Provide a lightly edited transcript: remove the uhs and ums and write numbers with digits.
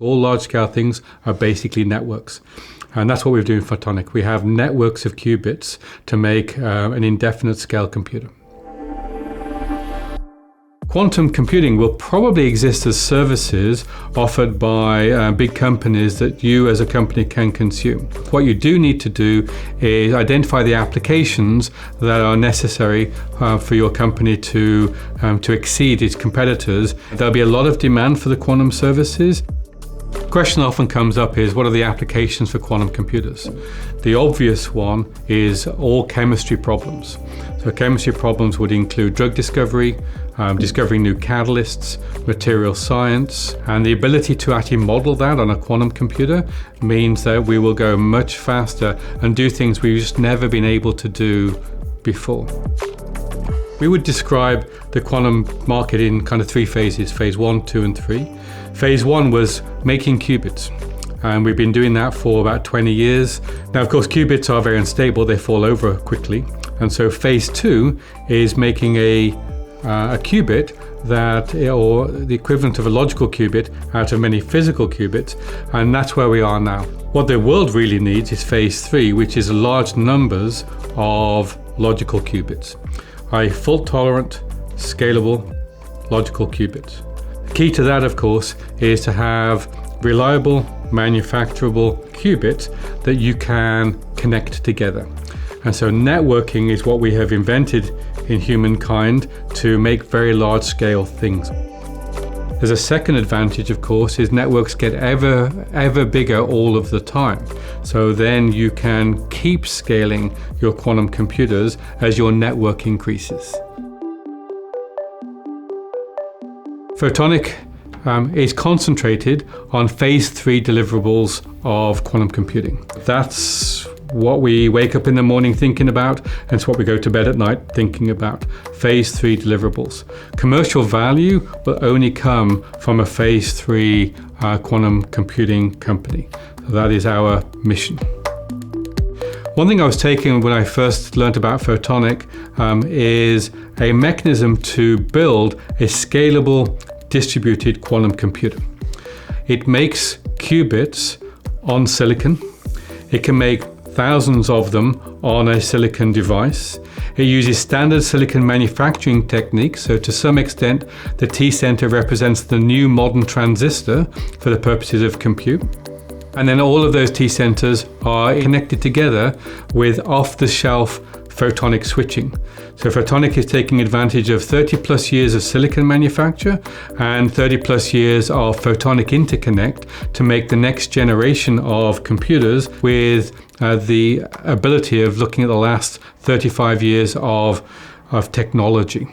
All large-scale things are basically networks. And that's what we're doing in Photonic. We have networks of qubits to make an indefinite scale computer. Quantum computing will probably exist as services offered by big companies that you as a company can consume. What you do need to do is identify the applications that are necessary for your company to exceed its competitors. There'll be a lot of demand for the quantum services. The question often comes up is, what are the applications for quantum computers? The obvious one is all chemistry problems. So chemistry problems would include drug discovery, discovering new catalysts, material science, and the ability to actually model that on a quantum computer means that we will go much faster and do things we've just never been able to do before. We would describe the quantum market in kind of three phases, phase 1, 2, and 3. Phase 1 was making qubits, and we've been doing that for about 20 years. Now, of course, qubits are very unstable, they fall over quickly, and so phase 2 is making a qubit that, or the equivalent of a logical qubit out of many physical qubits, and that's where we are now. What the world really needs is phase 3, which is large numbers of logical qubits, i.e. fault-tolerant, scalable, logical qubits. The key to that, of course, is to have reliable, manufacturable qubits that you can connect together. And so networking is what we have invented in humankind to make very large-scale things. There's a second advantage, of course, is networks get ever bigger all of the time. So then you can keep scaling your quantum computers as your network increases. Photonic is concentrated on phase 3 deliverables of quantum computing. That's what we wake up in the morning thinking about, and it's what we go to bed at night thinking about. Phase 3 deliverables. Commercial value will only come from a phase 3 quantum computing company. So that is our mission. One thing I was taking when I first learned about Photonic is a mechanism to build a scalable distributed quantum computer. It makes qubits on silicon. It can make thousands of them on a silicon device. It uses standard silicon manufacturing techniques, so to some extent the T-center represents the new modern transistor for the purposes of compute. And then all of those T-centers are connected together with off-the-shelf photonic switching. So Photonic is taking advantage of 30 plus years of silicon manufacture and 30 plus years of photonic interconnect to make the next generation of computers with the ability of looking at the last 35 years of technology.